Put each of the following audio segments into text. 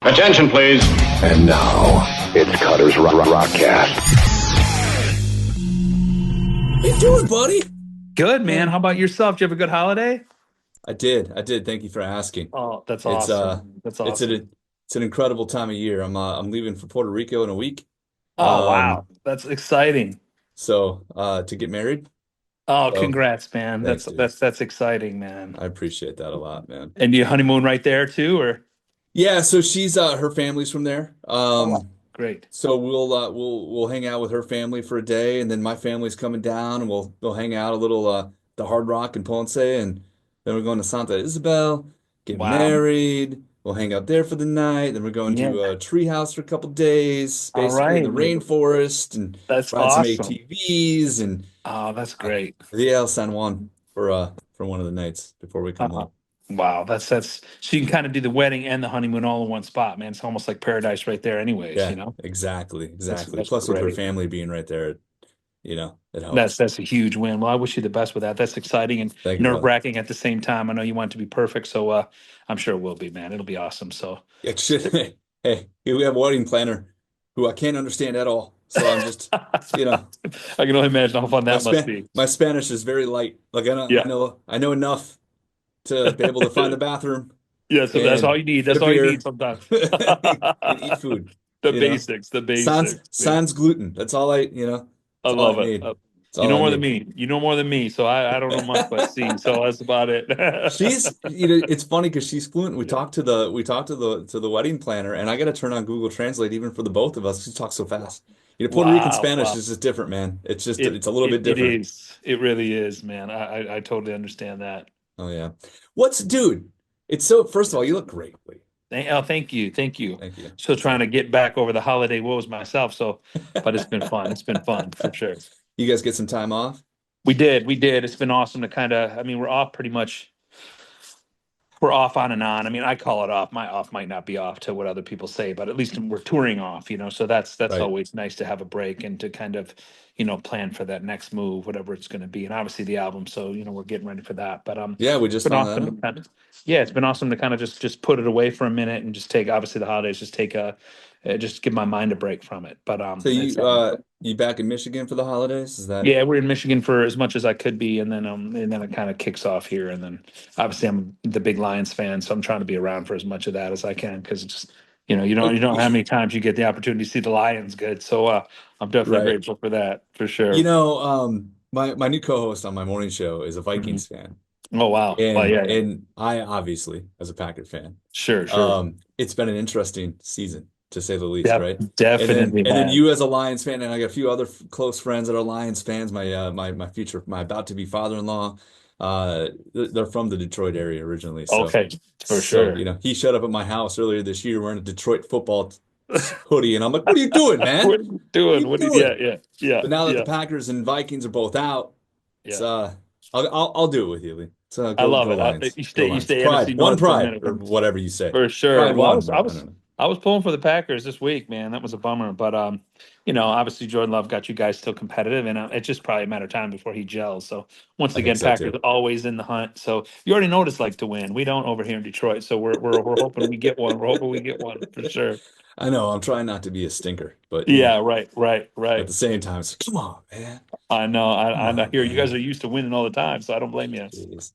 Attention, please. And now, it's Cutter's Rockcast. How you doing, buddy? Good, man. How about yourself? Did you have a good holiday? I did. Thank you for asking. Oh, that's It's awesome. That's it's awesome. it's an incredible time of year. I'm leaving for Puerto Rico in a week. Oh, wow. That's exciting. So to get married. Oh, So, congrats, man. thanks, dude. That's exciting, man. I appreciate that a lot, man. And you honeymoon right there too, or? Yeah, so she's her family's from there. Oh, great. So we'll hang out with her family for a day, and then my family's coming down, and we'll hang out a little the Hard Rock in Ponce, and then we're going to Santa Isabel, get Wow. married. We'll hang out there for the night. Then we're going Yeah. to a tree house for a couple days, All basically in the right. rainforest, and That's ride some awesome. ATVs, and Oh, that's great. yeah, San Juan for one of the nights before we come Uh-huh. home. Wow, that's so you can kind of do the wedding and the honeymoon all in one spot, man. It's almost like paradise right there anyways, Yeah, you know? exactly. That's Plus, with her great. family being right there, it helps. That's a huge win. Well, I wish you the best with that. That's exciting and Thank you, brother. nerve-wracking at the same time. I know you want it to be perfect, so I'm sure it will be, man. It'll be awesome. So It should. Hey, we have a wedding planner who I can't understand at all. So I'm just, I can only imagine how fun that must be. my Spanish is very light. Like Yeah. I know enough to be able to find the bathroom Yeah, so that's and all you need. get That's a all you beer need sometimes. and eat food. The you know. basics, the Sans basics. sans gluten. That's all I I That's all love I it. need. That's You all know I more than need. me. You know more than me, so I don't know much but see. So that's about it. It's funny because she's fluent. We talked to the wedding planner, and I got to turn on Google Translate even for the both of us. She talks so fast. Puerto Rican Spanish Wow. is just different, man. It's just It it's a little bit it different. is. It really is, man. I totally understand that. Oh yeah. Dude? First of all, you look great, Lee. Thank you. Thank you. Thank you. Still trying to get back over the holiday woes myself, but it's been fun. It's been fun for sure. You guys get some time off? We did. It's been awesome to we're off pretty much. We're off on and on. I mean, I call it off. My off might not be off to what other people say, but at least we're touring off, So that's Right. always nice to have a break and to kind of, plan for that next move, whatever it's going to be. And obviously the album, so we're getting ready for that. But Yeah, we just it's been found that awesome out. to it's been awesome to kind of just put it away for a minute and just take obviously the holidays, just take just give my mind a break from it. But So you back in Michigan for the holidays? Is that yeah, we're in Michigan for as much as I could be, and then it kind of kicks off here, and then obviously I'm the big Lions fan, so I'm trying to be around for as much of that as I can because it's just you don't know how many times you get the opportunity to see the Lions good, so I'm definitely Right. grateful for that for sure. My new co-host on my morning show is a Vikings fan. Oh wow, well, yeah. And I obviously, as a Packer fan, Sure. it's been an interesting season to say the least, Yep, right? definitely, And then man. you as a Lions fan, and I got a few other close friends that are Lions fans. My about to be father-in-law, they're from the Detroit area originally. So, Okay, for sure. he showed up at my house earlier this year wearing a Detroit football hoodie, and I'm like, "What are you doing, man? What are you doing? What are you doing?" Yeah. But now that the Packers and Vikings are both out, it's Yeah. I'll do it with you, Lee. So I love go it. Lions. You Go stay Lions. NFC Pride, one North for a pride, minute. or whatever you say. For sure. Pride Well, one. I I don't know. was pulling for the Packers this week, man. That was a bummer. But obviously Jordan Love got you guys still competitive, and it's just probably a matter of time before he gels. So once I again, think so Packers too. always in the hunt. So you already know what it's like to win. We don't over here in Detroit, so we're hoping we get one. We're hoping we get one for sure. I know. I'm trying not to be a stinker, but Yeah, right. at the same time, it's like, come on, man. I know. I Come on, hear you guys man. are used to winning all the time, so I don't blame you. Jeez.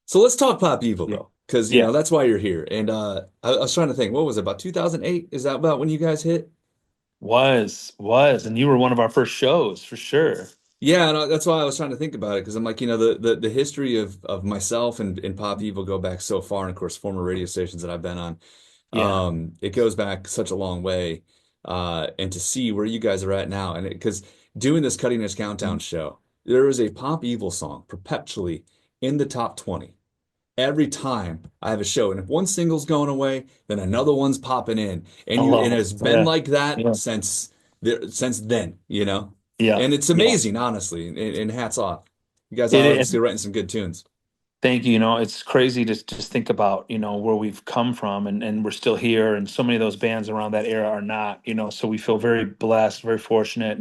So let's talk Pop Evil Yeah. though, because Yeah. that's why you're here. And I was trying to think, what was it, about 2008? Is that about when you guys hit? Was, and you were one of our first shows for sure. Yeah, and that's why I was trying to think about it, because I'm like, the history of myself and Pop Evil go back so far, and of course, former radio stations that I've been on. Yeah. It goes back such a long way, and to see where you guys are at now, and because doing this Cutting Edge Countdown show, there is a Pop Evil song perpetually in the top 20 every time I have a show, and if one single's going away, then another one's popping in, I and love it it. has been like that Yeah. since then, Yeah. and it's Yeah. amazing, honestly, and hats off. You guys It are is. obviously writing some good tunes. Thank you. It's crazy to just think about, where we've come from and we're still here. And so many of those bands around that era are not, so we feel very blessed, very fortunate.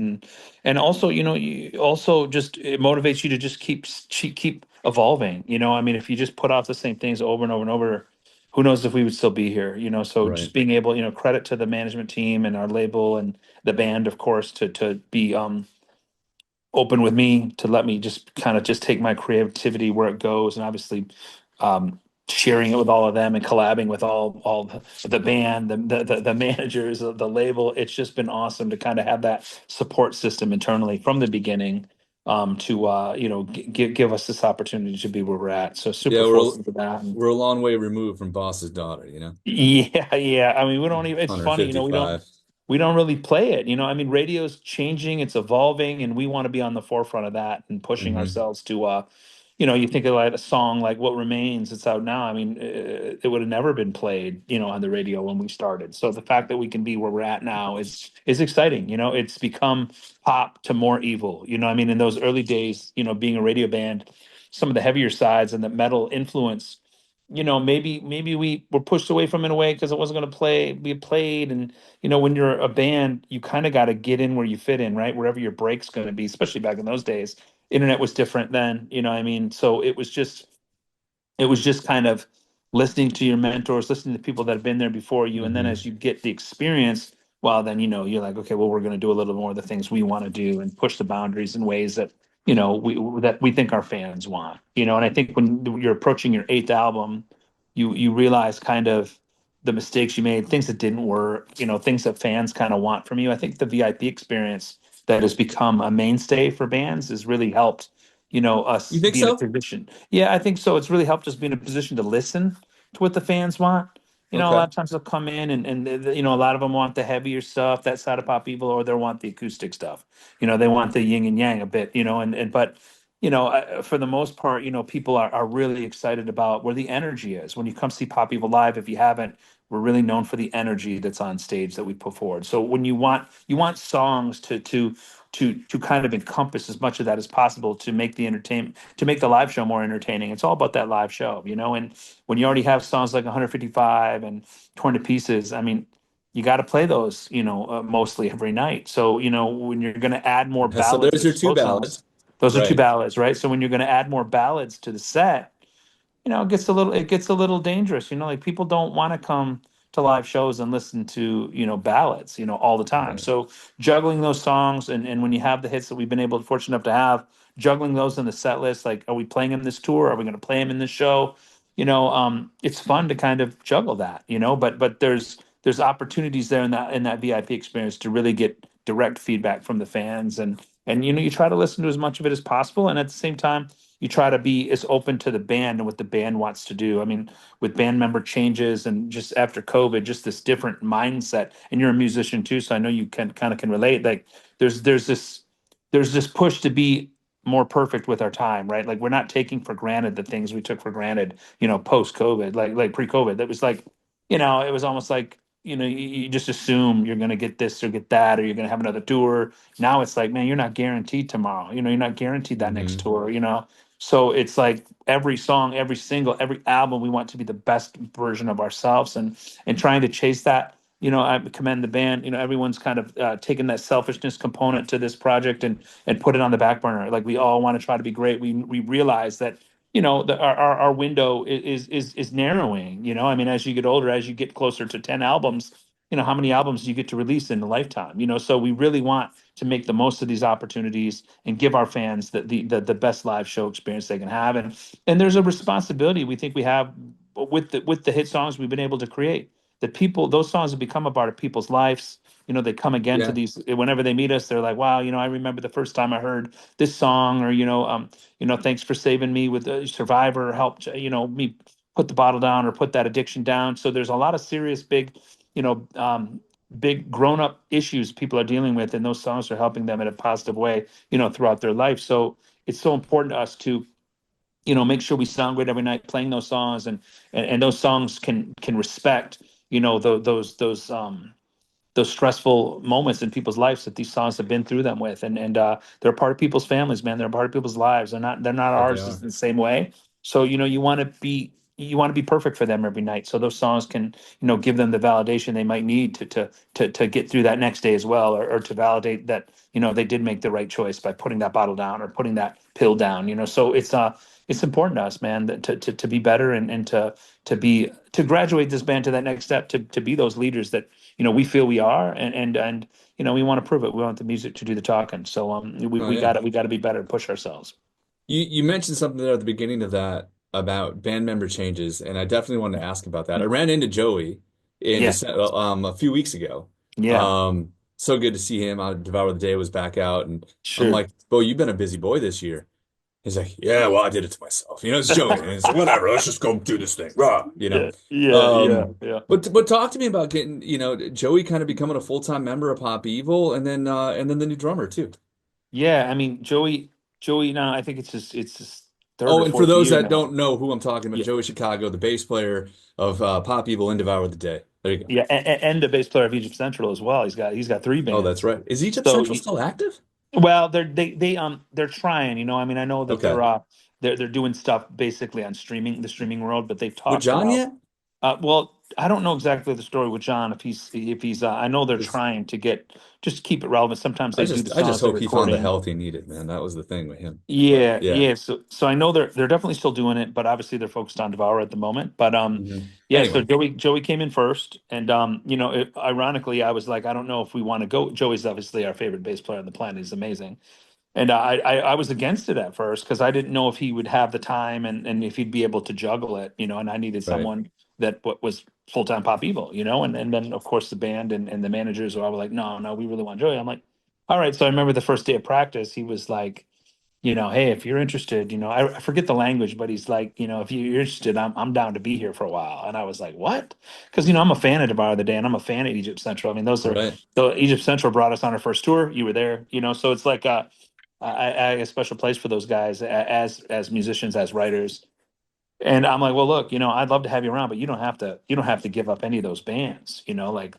And also, you also just, it motivates you to just keep evolving. I mean, if you just put out the same things over and over and over, who knows if we would still be here, so Right. just being able, credit to the management team and our label and the band, of course, to be open with me, to let me just kind of just take my creativity where it goes, and obviously um, sharing it with all of them and collabing with all the band, the managers, the label. It's just been awesome to kind of have that support system internally from the beginning, to give us this opportunity to be where we're at. So super Yeah, fortunate for that. And we're a long way removed from Boss's Daughter, you know? yeah, yeah. I mean, we don't even. It's funny, $155. we don't really play it. I mean, radio's changing, it's evolving, and we want to be on the forefront of that and pushing Hmm. ourselves to you think of like a song like What Remains, it's out now. I mean, it would have never been played, on the radio when we started. So the fact that we can be where we're at now is exciting. It's become pop to more evil. I mean, in those early days, being a radio band, some of the heavier sides and the metal influence, maybe we were pushed away from it in a way because it wasn't going to be played. And when you're a band, you kind of got to get in where you fit in, right? Wherever your break's going to be, especially back in those days. Internet was different then, what I mean? So it was just kind of listening to your mentors, listening to people that have been there before you. And then Hmm. as you get the experience, well, then, you're like, okay, well, we're going to do a little more of the things we want to do and push the boundaries in ways that, we think our fans want, and I think when you're approaching your eighth album, you realize kind of the mistakes you made, things that didn't work, things that fans kind of want from you. I think the VIP experience that has become a mainstay for bands has really helped, You us think be in a so? position. Yeah, I think so. It's really helped us be in a position to listen to what the fans want. A Okay. lot of times they'll come in and a lot of them want the heavier stuff, that side of Pop Evil, or they want the acoustic stuff. They want the yin and yang a bit, but for the most part, people are really excited about where the energy is. When you come see Pop Evil live, if you haven't, we're really known for the energy that's on stage that we put forward. So when you want songs to kind of encompass as much of that as possible to make the entertainment, to make the live show more entertaining. It's all about that live show, and when you already have songs like 155 and Torn to Pieces, I mean, you got to play those, mostly every night. So, when you're going to add more So ballads there's or your two slow songs, ballads. those are two Right. ballads, right? So when you're going to add more ballads to the set, it gets a little dangerous. Like people don't want to come to live shows and listen to, ballads, all the time. Right. So juggling those songs, and when you have the hits that we've been fortunate enough to have, juggling those in the set list, like, are we playing them this tour? Are we going to play them in this show? It's fun to kind of juggle that, but there's opportunities there in that VIP experience to really get direct feedback from the fans, and you try to listen to as much of it as possible, and at the same time you try to be as open to the band and what the band wants to do. I mean, with band member changes and just after COVID, just this different mindset. And you're a musician too, so I know you can relate. Like there's this push to be more perfect with our time, right? Like we're not taking for granted the things we took for granted, post COVID, like pre COVID. That was like, it was almost like, you just assume you're going to get this or get that, or you're going to have another tour. Now it's like, man, you're not guaranteed tomorrow. You're not guaranteed that next Hmm. tour. So it's like every song, every single, every album, we want to be the best version of ourselves, and trying to chase that. I commend the band. Everyone's kind of taken that selfishness component to this project and put it on the back burner. Like we all want to try to be great. We realize that our window is narrowing. I mean, as you get older, as you get closer to 10 albums, how many albums do you get to release in a lifetime? So we really want to make the most of these opportunities and give our fans the best live show experience they can have. And there's a responsibility we think we have with the hit songs we've been able to create. That people, those songs have become a part of people's lives. They come again to Yeah. these whenever they meet us. They're like, wow, I remember the first time I heard this song, or thanks for saving me with Survivor, helped me put the bottle down or put that addiction down. So there's a lot of serious you know um, big grown up issues people are dealing with, and those songs are helping them in a positive way, throughout their life. So it's so important to us to make sure we sound great every night playing those songs, and those songs can respect those stressful moments in people's lives that these songs have been through them with, and they're a part of people's families, man. They're a part of people's lives. They're not Yeah, they ours are. in the same way. So you want to be perfect for them every night, so those songs can give them the validation they might need to get through that next day as well, or to validate that they did make the right choice by putting that bottle down or putting that pill down. So it's important to us, man, that to be better and to graduate this band to that next step, to be those leaders that we feel we are, and we want to prove it. We want the music to do the talking. So Oh we yeah. got to be better and push ourselves. You mentioned something there at the beginning of that about band member changes, and I definitely wanted to ask about that. I ran into Joey in Yeah, a few weeks ago. yeah, So good to see him. Devour the Day was back out, and I'm sure. like, Bo, you've been a busy boy this year. He's like, yeah, well, I did it to myself. It's Joey. And he's like, whatever, let's just go do this thing. Yeah, yeah, yeah, Um, yeah. but talk to me about getting, Joey kind of becoming a full-time member of Pop Evil and then the new drummer too. Yeah, I mean, Joey now, I think it's his third Oh, or and for fourth those year that now. don't know who I'm talking about, Yeah, Joey Chicago, the bass player of Pop Evil and Devour the Day. There you go. yeah, and the bass player of Egypt Central as well. He's got three Oh, that's bands. right. Is Egypt So Central still active? well, they're trying. I mean, I know that Okay. they're doing stuff basically on the streaming world, but they've With talked John about. yet? Well, I don't know exactly the story with John if he's. I know they're 'Cause trying to just keep it relevant. Sometimes they do the I just songs they're hope he found the recording. health he needed, man. That was the thing with him. But Yeah, yeah. yeah. So I know they're definitely still doing it, but obviously they're focused on Devour at the moment. But yeah. So Anyway, Joey came in first, and ironically, I was like, I don't know if we want to go. Joey's obviously our favorite bass player on the planet. He's amazing. And I was against it at first because I didn't know if he would have the time and if he'd be able to juggle it, and I needed right. someone that was full time Pop Evil, and then of course the band and the managers were all like, no, no, we really want Joey. I'm like, all right. So I remember the first day of practice, he was like, hey, if you're interested, I forget the language, but he's like, if you're interested, I'm down to be here for a while. And I was like, what? Because I'm a fan of Devour the Day and I'm a fan of Egypt Central. I mean, Right. the Egypt Central brought us on our first tour. You were there, so it's like I have a special place for those guys as musicians, as writers. And I'm like, well, look, I'd love to have you around, but you don't have to give up any of those bands, like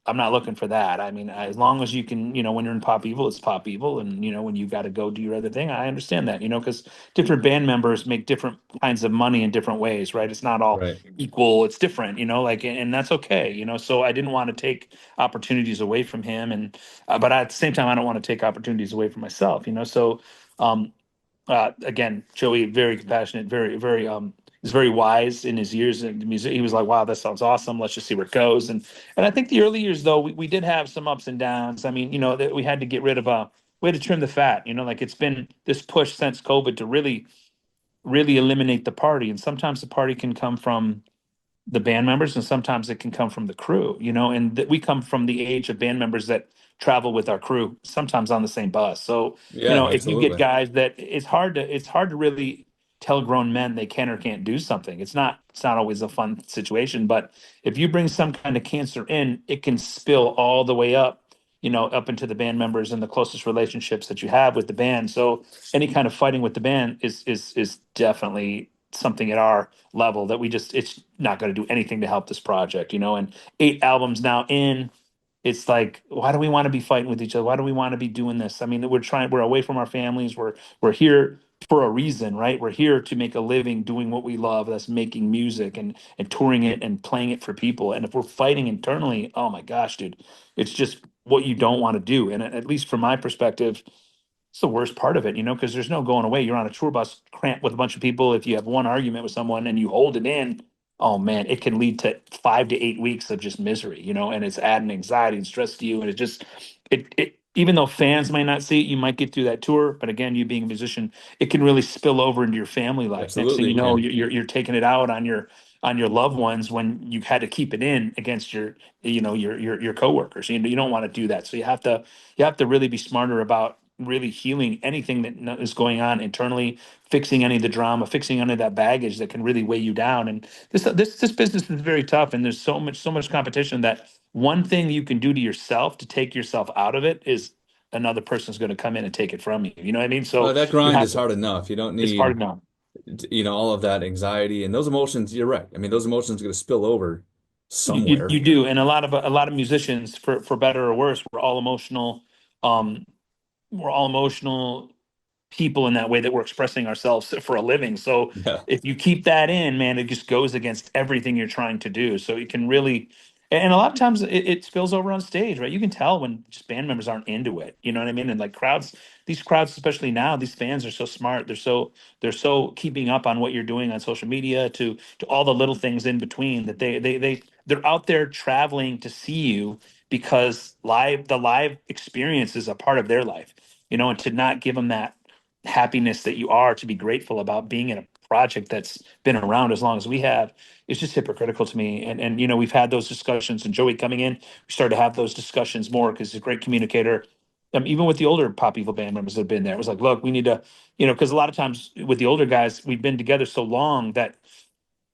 I'm not looking for that. I mean, as long as you can, when you're in Pop Evil, it's Pop Evil, and when you got to go do your other thing, I understand that, because different band members make different kinds of money in different ways, right? It's not all Right. equal. It's different, like, and that's okay, So I didn't want to take opportunities away from him, and but at the same time, I don't want to take opportunities away from myself, So um, again, Joey, very compassionate, very, very, he's very wise in his years in the music. He was like, wow, that sounds awesome. Let's just see where it goes. And I think the early years, though, we did have some ups and downs. I mean, that we had to get rid of, we had to trim the fat, like it's been this push since COVID to really, really eliminate the party. And sometimes the party can come from the band members and sometimes it can come from the crew, and that we come from the age of band members that travel with our crew sometimes on the same bus. So Yeah, if you get absolutely. guys that it's hard to really tell grown men they can or can't do something. It's not always a fun situation, but if you bring some kind of cancer in, it can spill all the way up, up into the band members and the closest relationships that you have with the band. So any kind of fighting with the band is definitely something at our level that it's not going to do anything to help this project, and 8 albums now in, it's like, why do we want to be fighting with each other? Why do we want to be doing this? I mean, we're away from our families. We're here for a reason, right? We're here to make a living doing what we love. That's making music and touring it and playing it for people. And if we're fighting internally, oh my gosh, dude, it's just what you don't want to do. And at least from my perspective, it's the worst part of it, because there's no going away. You're on a tour bus cramped with a bunch of people. If you have one argument with someone and you hold it in, oh man, it can lead to 5 to 8 weeks of just misery, and it's adding anxiety and stress to you. And it even though fans might not see it, you might get through that tour. But again, you being a musician, it can really spill over into your family life. Next thing Absolutely, you it know, can. you're taking it out on your loved ones when you had to keep it in against your coworkers. You don't want to do that. So you have to really be smarter about really healing anything that is going on internally, fixing any of the drama, fixing any of that baggage that can really weigh you down. And this business is very tough, and there's so much competition that one thing you can do to yourself to take yourself out of it is another person's going to come in and take it from you. You know what I mean? Well, So that you grind have is to. hard enough. You don't It's hard need, enough. all of that anxiety and those emotions. You're right. I mean, those emotions are going to spill over You somewhere. do, and a lot of musicians, for better or worse, Um, we're all emotional people in that way that we're expressing ourselves for a living. So Yeah. if you keep that in, man, it just goes against everything you're trying to do. So it can really, And a lot of times it spills over on stage, right? You can tell when just band members aren't into it. You know what I mean? And like these crowds, especially now, these fans are so smart. They're so keeping up on what you're doing on social media to all the little things in between that they're out there traveling to see you because the live experience is a part of their life, and to not give them that happiness that you are, to be grateful about being in a project that's been around as long as we have, it's just hypocritical to me. And we've had those discussions, and Joey coming in, we started to have those discussions more because he's a great communicator. Even with the older Pop Evil band members that have been there, it was like, look, we need to, because a lot of times with the older guys, we've been together so long that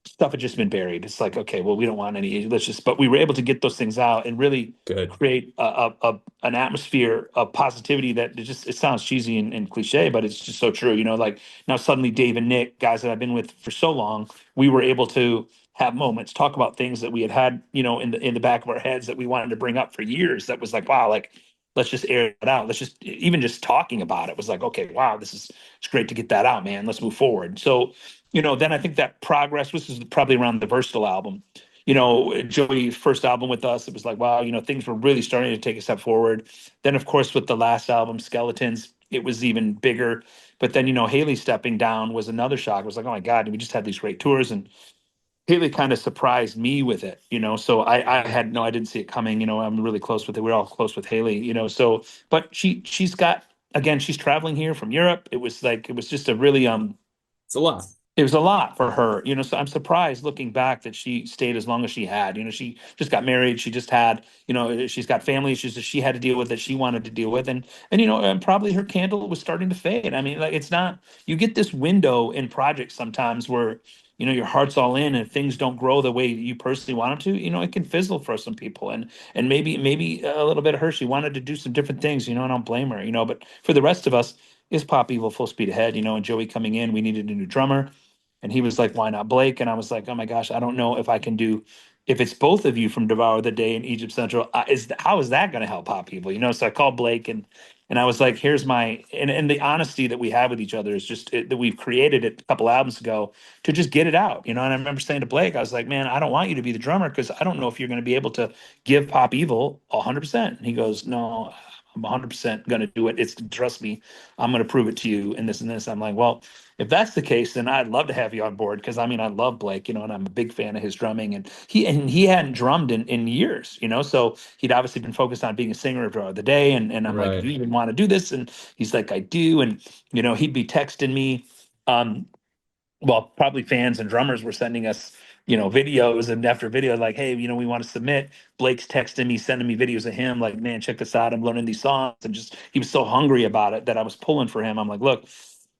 stuff had just been buried. It's like, okay, well, we don't want any. Let's just. But we were able to get those things out and really Good. create an atmosphere of positivity that it sounds cheesy and cliche, but it's just so true. Like now suddenly Dave and Nick, guys that I've been with for so long, we were able to have moments, talk about things that we had, in the back of our heads that we wanted to bring up for years. That was like, wow, like let's just air it out. Let's just even just talking about it was like, okay, wow, it's great to get that out, man. Let's move forward. So then I think that progress, this is probably around the Versatile album. Joey's first album with us, it was like, wow, things were really starting to take a step forward. Then, of course, with the last album, Skeletons, it was even bigger. But then, Haley stepping down was another shock. It was like, oh my God, we just had these great tours. And Haley kind of surprised me with it. So I didn't see it coming. I'm really close with it. We're all close with Haley. So, but she's got, again, she's traveling here from Europe. It was just a really, It's a lot. it was a lot for her, so I'm surprised looking back that she stayed as long as she had. She just got married. She just had, she's got family issues that she had to deal with, that she wanted to deal with. And probably her candle was starting to fade. I mean, like, it's not, you get this window in projects sometimes where, your heart's all in and things don't grow the way you personally want them to, it can fizzle for some people. And maybe a little bit of her, she wanted to do some different things, and I don't blame her, but for the rest of us, is Pop Evil full speed ahead, and Joey coming in, we needed a new drummer. And he was like, why not Blake? And I was like, oh my gosh, I don't know if I can do, if it's both of you from Devour the Day in Egypt Central, how is that going to help Pop People? So I called Blake, and I was like, here's my, and the honesty that we have with each other is just that we've created it a couple albums ago to just get it out. And I remember saying to Blake, I was like, man, I don't want you to be the drummer because I don't know if you're going to be able to give Pop Evil 100%. And he goes, no, I'm 100% going to do it. Trust me, I'm going to prove it to you and this and this. I'm like, well, if that's the case, then I'd love to have you on board because I mean I love Blake, and I'm a big fan of his drumming, and he hadn't drummed in years, so he'd obviously been focused on being a singer of the day, and I'm like, do Right. you even want to do this? And he's like, I do, and he'd be texting me, um, well, probably fans and drummers were sending us, videos, and after video, like, hey, we want to submit. Blake's texting me, sending me videos of him, like, man, check this out. I'm learning these songs, and just he was so hungry about it that I was pulling for him. I'm like, look,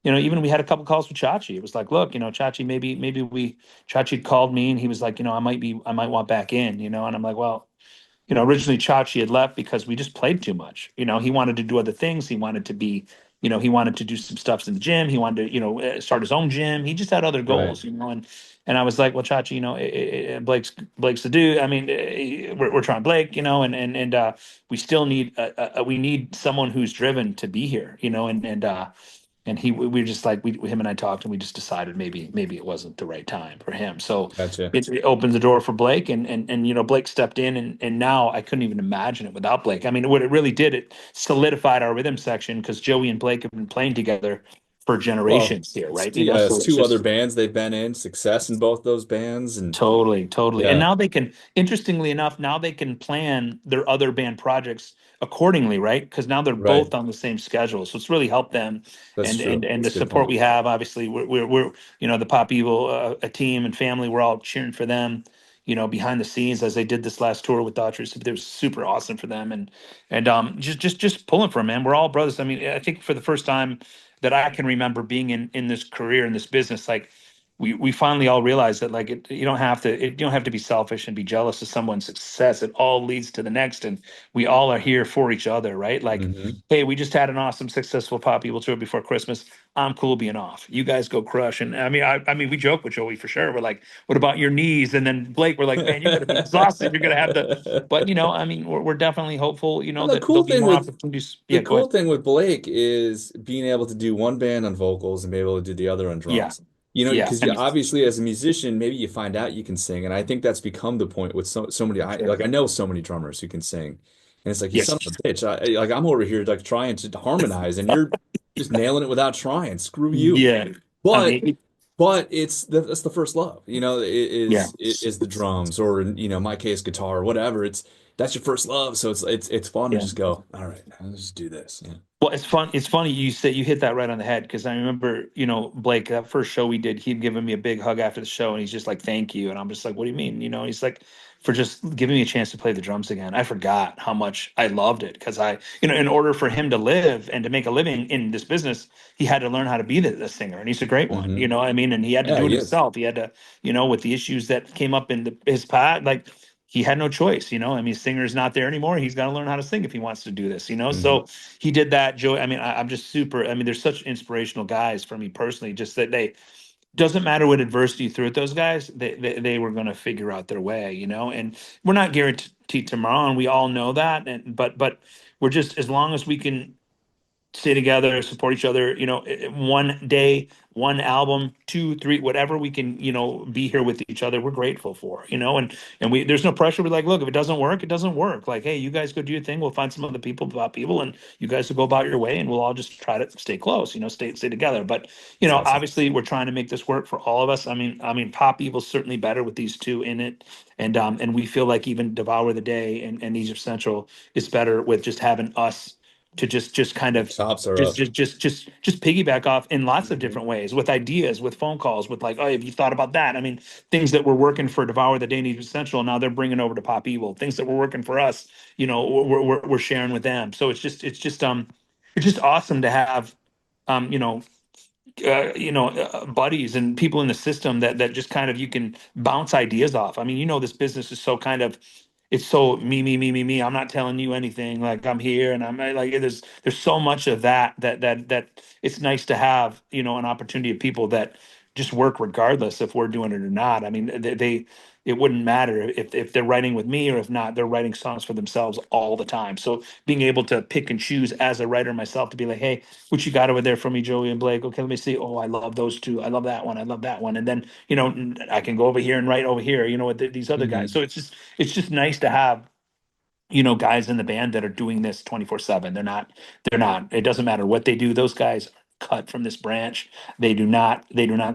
even we had a couple calls with Chachi. It was like, look, Chachi, maybe Chachi called me and he was like, I might want back in, and I'm like, well, originally Chachi had left because we just played too much. He wanted to do other things. He wanted to be, he wanted to do some stuff in the gym. He wanted to, start his own gym. He just had other Right. goals, and I was like, well, Chachi, Blake's the dude. I mean, we're trying Blake, and we still need, we need someone who's driven to be here, and we were just like, him and I talked, and we just decided maybe it wasn't the right time for him. So Gotcha. it opened the door for Blake, and Blake stepped in, and now I couldn't even imagine it without Blake. I mean, what it really did, it solidified our rhythm section because Joey and Blake have been playing together for Well, generations here, right? it's So it's two other just bands they've been in, success in both those bands, and totally. And yeah, now they can, interestingly enough, now they can plan their other band projects accordingly, right? Because now they're right. both on the same schedule. So it's really helped them. That's And true. and That's the a good support point. we have, obviously, we're the Pop Evil a team and family, we're all cheering for them, behind the scenes as they did this last tour with Daughters. It was super awesome for them. And just pulling for them, man. We're all brothers. I mean, I think for the first time that I can remember being in this career, in this business, like we finally all realized that, like, you don't have to be selfish and be jealous of someone's success. It all leads to the next, and we all are here for each other, right? Like, Hmm. hey, we just had an awesome, successful Pop Evil tour before Christmas. I'm cool being off. You guys go crush. And I mean, we joke with Joey for sure. We're like, what about your knees? And then Blake, we're like, man, you're going to be exhausted. You're going to have to. But I mean, we're definitely hopeful. Well, That there'll be more opportunities. the Yeah, go cool ahead. thing with Blake is being able to do one band on vocals and be able to do the other on Yeah. drums. You know, Yeah. because I you mean, obviously as a musician, maybe you find out you can sing, and I think that's become the point with so many. I know so many drummers who can sing, and it's like you son yes. of a bitch. Like I'm over here like trying to harmonize, and you're just nailing it without trying. Screw you. Yeah. I But mean, that's the first love. You know, yeah. is the drums or in my case guitar or whatever. That's your first love, so it's fun to Yeah. just go. All right, let's just do this. Yeah. Well, it's fun. It's funny you say you hit that right on the head because I remember, Blake, that first show we did, he'd given me a big hug after the show, and he's just like, "Thank you," and I'm just like, "What do you mean?" He's like, "For just giving me a chance to play the drums again." I forgot how much I loved it because in order for him to live and to make a living in this business, he had to learn how to be the singer, and he's a great one. Hmm. I mean, and he had to Yeah, do it he is. himself. He had to, with the issues that came up in his path, like he had no choice. I mean, singer's not there anymore. He's got to learn how to sing if he wants to do this. Hmm. So he did that. Joey, I mean, I'm just super. I mean, they're such inspirational guys for me personally. Just that they doesn't matter what adversity you threw at those guys, they were going to figure out their way. And we're not guaranteed tomorrow, and we all know that. And but we're just as long as we can stay together, support each other. One day, one album, two, three, whatever we can, be here with each other. We're grateful for, and we there's no pressure. We're like, look, if it doesn't work, it doesn't work. Like, hey, you guys go do your thing. We'll find some other people about people, and you guys will go about your way, and we'll all just try to stay close. Stay together. But That's awesome. obviously, we're trying to make this work for all of us. I mean, Pop Evil's certainly better with these two in it, and we feel like even Devour the Day and Egypt Central is better with just having us to just kind of Chops are just up. just just just just piggyback off in lots of Hmm. different ways with ideas, with phone calls, with like, oh, have you thought about that? I mean, things that were working for Devour the Day Needs Essential, now they're bringing over to Pop Evil. Things that were working for us, we're sharing with them. So it's just awesome to have um, you know, buddies and people in the system that just kind of you can bounce ideas off. I mean, this business is so kind of it's so me, me, me, me, me. I'm not telling you anything. Like I'm here, and I'm like there's so much of that it's nice to have an opportunity of people that just work regardless if we're doing it or not. I mean, they it wouldn't matter if they're writing with me or if not. They're writing songs for themselves all the time. So being able to pick and choose as a writer myself to be like, hey, what you got over there for me, Joey and Blake? Okay, let me see. Oh, I love those two. I love that one. I love that one. And then, I can go over here and write over here, with these other guys. Hmm. So it's just nice to have, guys in the band that are doing this 24/7. They're not, it doesn't matter what they do. Those guys are cut from this branch. They do not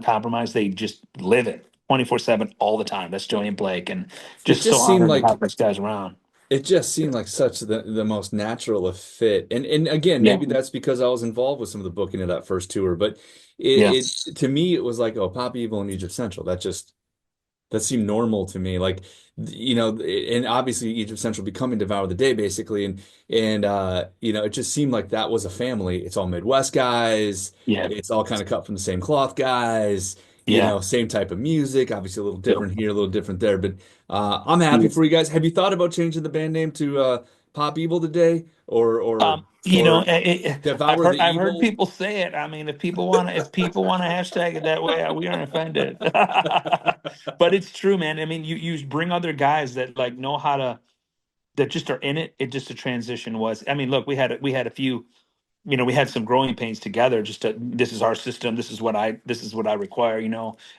compromise. They just live it 24/7 all the time. That's Joey and Blake. And It just so just seemed honored to like have those guys around. it just seemed like such the most natural of fit. And again, Yeah. maybe that's because I was involved with some of the booking of that first tour, but Yeah. it to me it was like, oh, Pop Evil and Egypt Central. That seemed normal to me. Like, and obviously Egypt Central becoming Devour the Day basically. And it just seemed like that was a family. It's all Midwest guys. Yeah. It's all kind of cut from the same cloth guys, Yeah. same type of music, obviously a little Yep. different here, a little different there. But I'm happy for you guys. Have you thought about changing the band name to Pop Evil today or I've Devour heard the I've heard Evil? people say it. I mean, if people want to hashtag it that way, we aren't offended. But it's true, man. I mean, you bring other guys that like know how to that just are in it. It just a transition was. I mean, look, we had a few, we had some growing pains together. Just to, this is our system. This is what I require.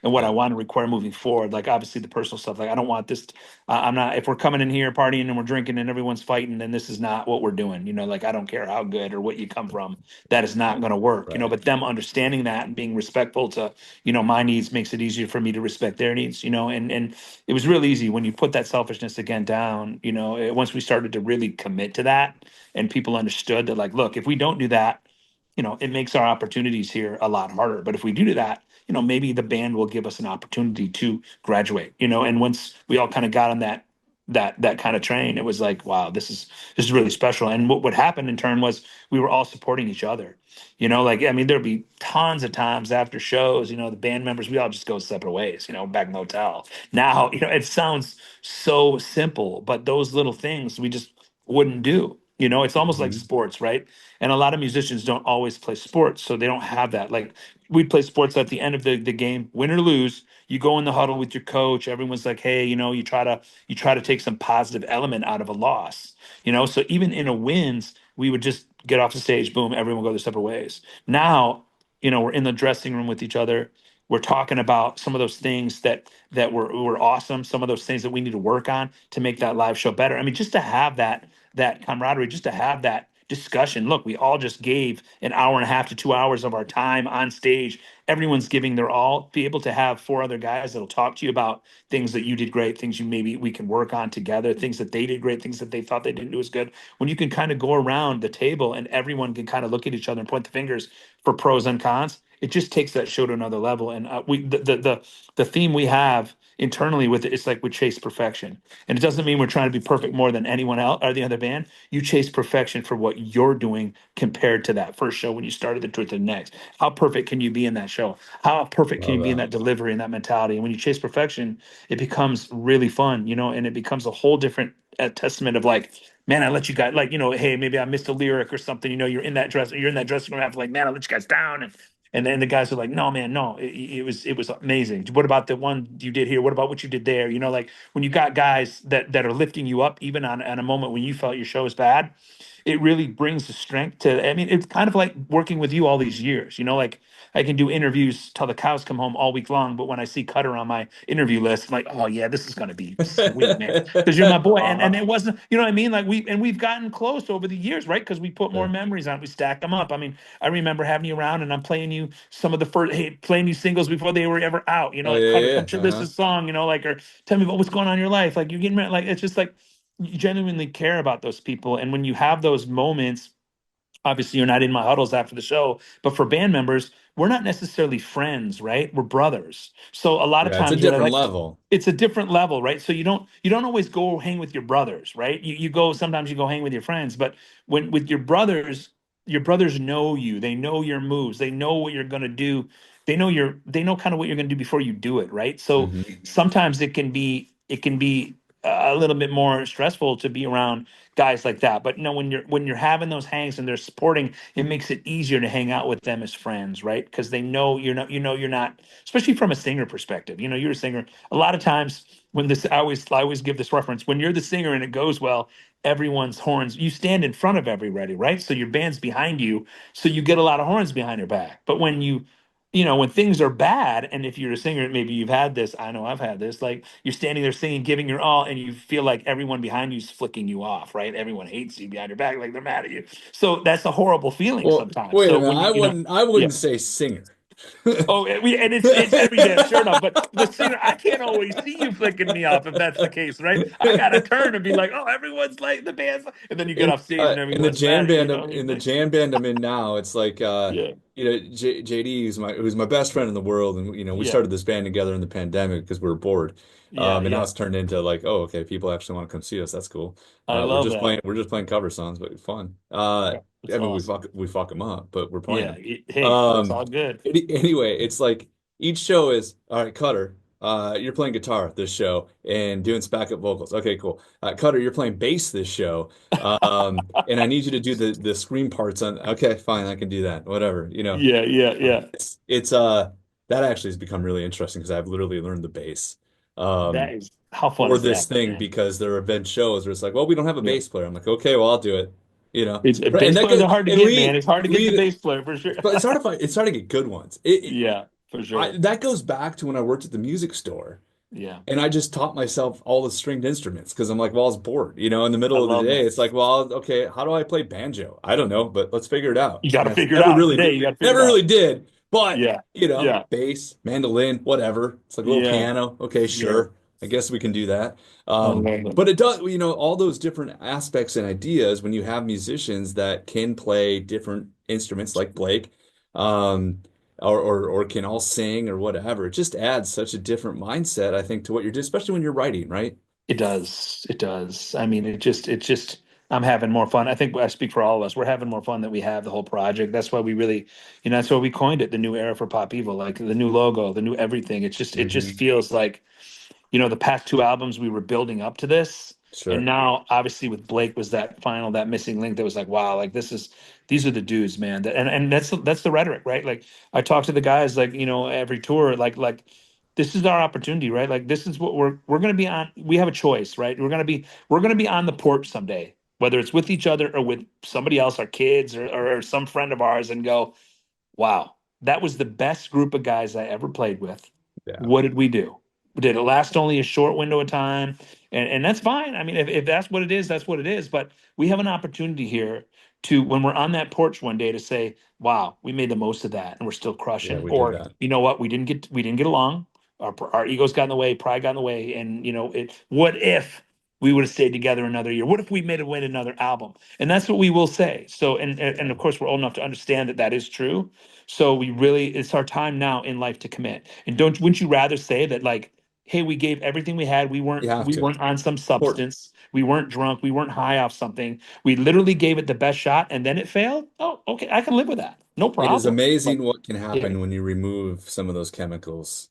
And what I Yeah, want to require moving forward. Like obviously the personal stuff. Like I don't want this. I'm not. If we're coming in here partying and we're drinking and everyone's fighting, then this is not what we're doing. Like I don't care how good or what you come from. That is not going to work. right. But them understanding that and being respectful to my needs makes it easier for me to respect their needs. And it was real easy when you put that selfishness again down. Once we started to really commit to that and people understood that, like, look, if we don't do that, it makes our opportunities here a lot harder. But if we do that, maybe the band will give us an opportunity to graduate. And once we all kind of got on that kind of train, it was like, wow, this is really special. And what would happen in turn was we were all supporting each other. Like I mean, there'd be tons of times after shows, the band members, we all just go separate ways, back in the hotel. Now, it sounds so simple, but those little things we just wouldn't do. It's almost like Hmm. sports, right? And a lot of musicians don't always play sports, so they don't have that. Like we'd play sports at the end of the game, win or lose. You go in the huddle with your coach. Everyone's like, hey, you try to take some positive element out of a loss. So even in a wins, we would just get off the stage, boom, everyone go their separate ways. Now, we're in the dressing room with each other. We're talking about some of those things that were awesome, some of those things that we need to work on to make that live show better. I mean, just to have that camaraderie, just to have that discussion. Look, we all just gave an hour and a half to 2 hours of our time on stage. Everyone's giving their all. Be able to have four other guys that'll talk to you about things that you did great, things you maybe we can work on together, things that they did great, things that they thought they didn't do as good. When you can kind of go around the table and everyone can kind of look at each other and point the fingers for pros and cons, it just takes that show to another level. And the theme we have internally with it, it's like we chase perfection, and it doesn't mean we're trying to be perfect more than anyone else or the other band. You chase perfection for what you're doing compared to that first show when you started the tour to the next. How perfect can you be in that show? How perfect can Love you be in that. that delivery and that mentality? And when you chase perfection, it becomes really fun, and it becomes a whole different testament of like, man, I let you guys, like, hey, maybe I missed a lyric or something. You're in that dressing room after, like, man, I let you guys down, and then the guys are like, no, man, no, it was amazing. What about the one you did here? What about what you did there? Like when you got guys that are lifting you up, even on a moment when you felt your show is bad, it really brings the strength to. I mean, it's kind of like working with you all these years. Like I can do interviews till the cows come home all week long, but when I see Cutter on my interview list, I'm like, oh yeah, this is gonna be sweet, man, because you're my boy. And it wasn't, what I mean? Like we've gotten close over the years, right? Because we put more Sure. memories on, we stack them up. I mean, I remember having you around and I'm playing you some of the first, hey, playing you singles before they were ever out, Oh like yeah, Cutter, yeah. come share this song, like, or tell me about what's going on in your life. Like you're getting married, like it's just like you genuinely care about those people. And when you have those moments, obviously you're not in my huddles after the show, but for band members, we're not necessarily friends, right? We're brothers. So a lot of Yeah, it's a times you're different like, level. it's a different level, right? So you don't always go hang with your brothers, right? You go, sometimes you go hang with your friends, but when with your brothers know you, they know your moves, they know what you're gonna do, they know kind of what you're gonna do before you do it, right? So Hmm. sometimes it can be a little bit more stressful to be around guys like that. But no, when you're having those hangs and they're supporting, it makes it easier to hang out with them as friends, right? Because they know you're not, especially from a singer perspective. You're a singer. A lot of times when this, I always give this reference. When you're the singer and it goes well, everyone's horns. You stand in front of everybody, right? So your band's behind you, so you get a lot of horns behind your back. But when things are bad, and if you're a singer, maybe you've had this. I know I've had this. Like you're standing there singing, giving your all, and you feel like everyone behind you's flicking you off, right? Everyone hates you behind your back, like they're mad at you. So that's a horrible feeling Well, sometimes. wait a So minute. when I yeah. wouldn't say singer. Oh, and it's every day, sure enough. But the singer, I can't always see you flicking me off if that's the case, right? I gotta turn and be like, oh, everyone's like the band's, and then you get in off stage and in the everyone's jam mad at you. band in the jam band I'm in now, it's like Yeah, JD who's my best friend in the world, and we yeah, started this band together in the pandemic because we were bored. yeah, And now yeah. it's turned into like, oh, okay, people actually want to come see us. That's cool. I We're love just that. playing cover songs, but fun. Yeah, it's I mean, awesome. we fuck them up, but we're playing Yeah, them. hey, that's Um, all good. anyway, it's like each show is all right. Cutter, you're playing guitar this show and doing backup vocals. Okay, cool. Cutter, you're playing bass this show. And I need you to do the scream parts on. Okay, fine, I can do that. Whatever, Yeah, yeah, yeah. it's that actually has become really interesting because I've literally learned the bass. That Um, is, how fun for is this that, thing man? because there have been shows where it's like, well, we don't have a Yeah. bass player. I'm like, okay, well, I'll do it. It's And bass that players goes are hard to and get, man. It's hard to get the lead. bass player for sure. But it's hard to get good ones. Yeah, for sure. That goes back to when I worked at the music store. Yeah, And I just taught myself all the stringed instruments because I'm like, well, I was bored, in the I middle of the love day. that. It's like, well, okay, how do I play banjo? I don't know, but let's figure it out. You got to And I figure it out today. You got to figure never it out. really did. But, Yeah, yeah, bass, mandolin, whatever. It's like a little yeah, piano. Okay, yeah. sure. I guess we can do that. I love it. But it does, all those different aspects and ideas when you have musicians that can play different instruments like Blake. Um, or can all sing or whatever. It just adds such a different mindset, I think, to what you're doing, especially when you're writing, right? It does. It does. I mean, it's just, I'm having more fun. I think I speak for all of us. We're having more fun that we have the whole project. That's why we really, that's why we coined it the new era for Pop Evil, like the new logo, the new everything. It just Hmm. feels like, the past two albums we were building up to this. And Sure. now obviously with Blake was that missing link that was like, wow, like these are the dudes, man. And that's the rhetoric, right? Like I talk to the guys like, every tour, like this is our opportunity, right? Like this is what we're gonna be on. We have a choice, right? We're gonna be on the porch someday, whether it's with each other or with somebody else, our kids or some friend of ours, and go, wow. That was the best group of guys I ever played with. Yeah. What did we do? Did it last only a short window of time? And that's fine. I mean, if that's what it is, that's what it is. But we have an opportunity here to, when we're on that porch one day, to say, wow, we made the most of that and we're still Yeah, crushing. we did Or, that. you know what, we didn't get along. Our egos got in the way, pride got in the way. And what if we would have stayed together another year? What if we made a win another album? And that's what we will say. So, and Yeah. of course, we're old enough to understand that that is true. So it's our time now in life to commit. And wouldn't you rather say that, like, hey, we gave everything we had. We weren't You have we to. weren't on some Important. substance. We weren't drunk. We weren't high off something. We literally gave it the best shot and then it failed. Oh, okay. I can live with that. No It is problem. But amazing what can yeah, happen when you remove some of those chemicals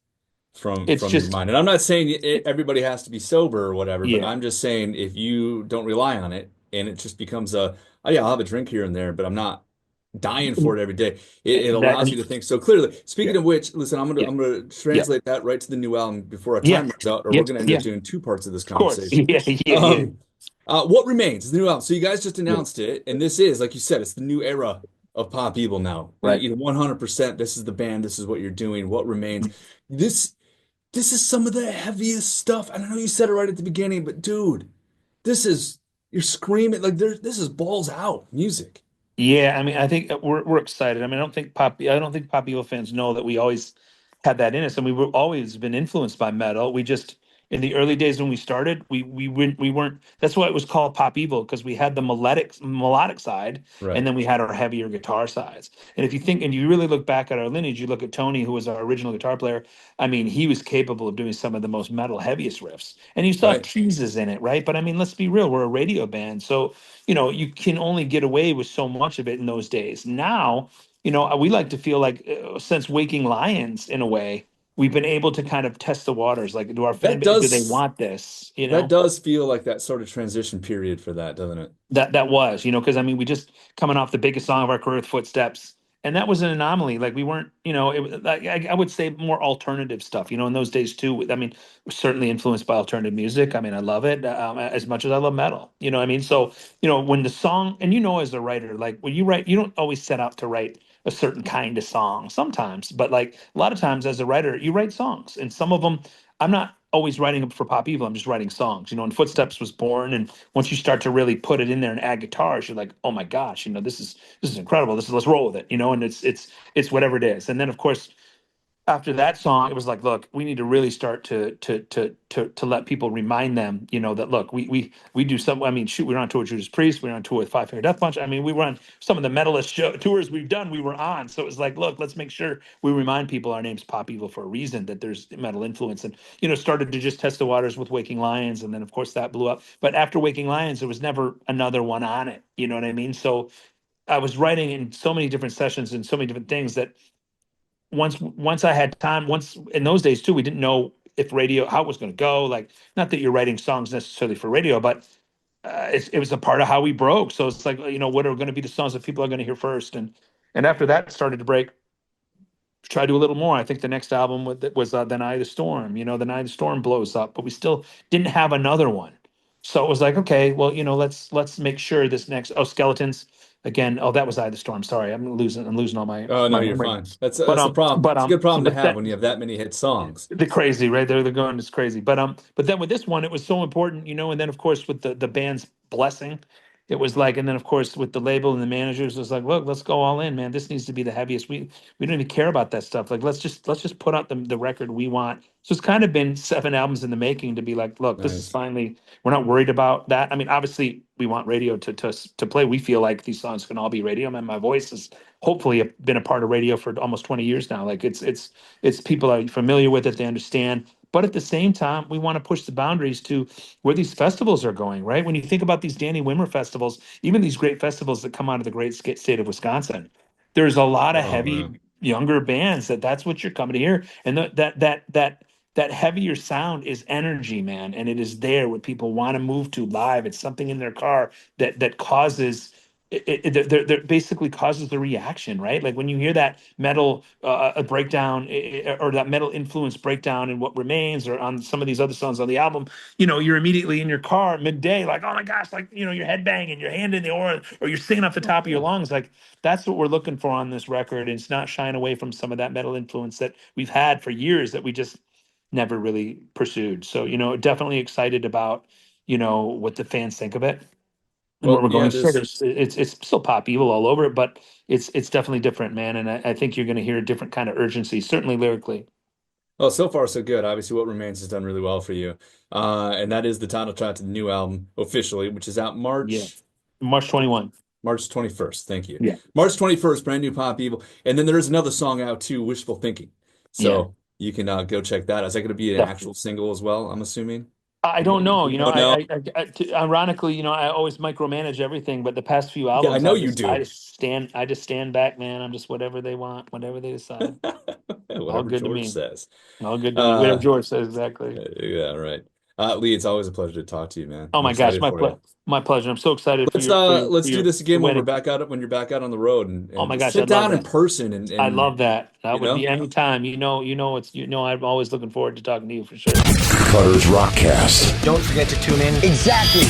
it's from your just mind. And I'm not saying everybody has to be sober or whatever, but yeah. I'm just saying if you don't rely on it and it just becomes oh yeah, I'll have a drink here and there, but I'm not dying for it every day. It That allows you to think so clearly. yeah, Speaking of which, listen, yeah, I'm gonna yeah, translate that right to the new album before our yeah, time runs out, or yeah, we're gonna end yeah. up doing two parts of this Of course. conversation. Yeah, yeah, yeah, Um, what remains is the new album. So you guys just yeah. announced it, and this is, like you said, it's the new era of Pop Evil now. Right. 100%. This is the band. This is what you're doing. What remains? This this is some of the heaviest stuff. And I know you said it right at the beginning, but dude, this is you're screaming like this is balls out music. Yeah, I mean, I think we're excited. I mean, I don't think Pop Evil fans know that we always had that in us, and we were always been influenced by metal. We just in the early days when we started, we weren't. That's why it was called Pop Evil, because we had the melodic side, and Right. then we had our heavier guitar sides. And if you think, and you really look back at our lineage, you look at Tony, who was our original guitar player. I mean, he was capable of doing some of the most metal heaviest riffs, and you still have Right. teases in it, right? But I mean, let's be real, we're a radio band, so you can only get away with so much of it in those days. Now, we like to feel like, since Waking Lions, in a way, we've been able to kind of test the waters. Like, do our fan That base, do they does want this? that does feel like that sort of transition period for that, doesn't it? That was, because I mean, we just coming off the biggest song of our career with Footsteps, and that was an anomaly. Like, we weren't, it was like, I would say more alternative stuff. In those days too. I mean, we're certainly influenced by alternative music. I mean, I love it, as much as I love metal. You know what I mean? So, when the song, and as a writer, like when you write, you don't always set out to write a certain kind of song sometimes, but like a lot of times as a writer, you write songs, and some of them, I'm not always writing them for Pop Evil. I'm just writing songs. And Footsteps was born, and once you start to really put it in there and add guitars, you're like, oh my gosh, this is incredible. Let's roll with it, and it's whatever it is. And then of course, after that song, it was like, look, we need to really start to let people, remind them, that look, we do some. I mean, shoot, we were on tour with Judas Priest, we were on tour with Five Finger Death Punch. I mean, we were on some of the metalist tours we've done. We were on, so it was like, look, let's make sure we remind people our name's Pop Evil for a reason, that there's metal influence, and started to just test the waters with Waking Lions, and then of course that blew up. But after Waking Lions, there was never another one on it. You know what I mean? So I was writing in so many different sessions and so many different things that once I had time, once in those days too, we didn't know if radio, how it was going to go. Like, not that you're writing songs necessarily for radio, but it was a part of how we broke. So it's like, what are going to be the songs that people are going to hear first? And after that started to break, try to do a little more. I think the next album was The Night of the Storm. The Night of the Storm blows up, but we still didn't have another one. So it was like, okay, well, let's make sure this next, Skeletons again. Oh, that was Eye of the Storm. Sorry, I'm losing all my Oh no, my you're memory. fine. That's But that's the problem. It's a good problem to but have that when you have that many hit songs. they're crazy, right? They're going, it's crazy. But then with this one, it was so important, and then of course with the band's blessing, it was like, and then of course with the label and the managers, it was like, look, let's go all in, man. This needs to be the heaviest. We don't even care about that stuff. Like, let's just put out the record we want. So it's kind of been 7 albums in the making to be like, look, this is Nice. finally, we're not worried about that. I mean, obviously we want radio to play. We feel like these songs can all be radio. Man, my voice has hopefully been a part of radio for almost 20 years now. Like, it's people are familiar with it, they understand. But at the same time, we want to push the boundaries to where these festivals are going, right? When you think about these Danny Wimmer festivals, even these great festivals that come out of the great state of Wisconsin, there's a lot of Oh man. heavy younger bands that's what you're coming to hear. And that heavier sound is energy, man, and it is there what people want to move to live. It's something in their car that causes They're basically causes the reaction, right? Like when you hear that metal a breakdown or that metal influence breakdown in What Remains or on some of these other songs on the album, you're immediately in your car midday, like, oh my gosh, like, you're headbanging, your hand in the oar, or you're singing off the top of your lungs. Like that's what we're looking for on this record. And it's not shying away from some of that metal influence that we've had for years that we just never really pursued. So, definitely excited about, what the fans think of it and where Well, we're yeah, going. Sure, it's still pop evil all over it, but it's definitely different, man. And I think you're going to hear a different kind of urgency, certainly lyrically. well, so far so good. Obviously, What Remains has done really well for you. And that is the title track to the new album officially, which is out Yeah, March March 21. March 21st. Thank you. Yeah, March 21st, brand new Pop Evil. And then there is another song out too, Wishful Thinking. yeah, So you can go check that out. Is that going to be an definitely. actual single as well, I'm assuming? I don't know. You don't know? Ironically, I always micromanage everything, but the past few Yeah, I albums, know you do. I just stand back, man. I'm just whatever they want, whatever they decide. All Whatever good to George me. says. All good to me. Whatever Uh, George says, exactly. yeah, right. Lee, it's always a pleasure to talk to you, man. Oh I'm my gosh, excited for you. my pleasure. I'm so excited for Let's your let's do this your again when we're wedding. back out when you're back out on the road Oh my and gosh, sit I'd love down in that. person I and love that. That you would know. be any time. I'm always looking forward to talking to you for sure. Cutter's Rockcast. Don't forget to tune in exactly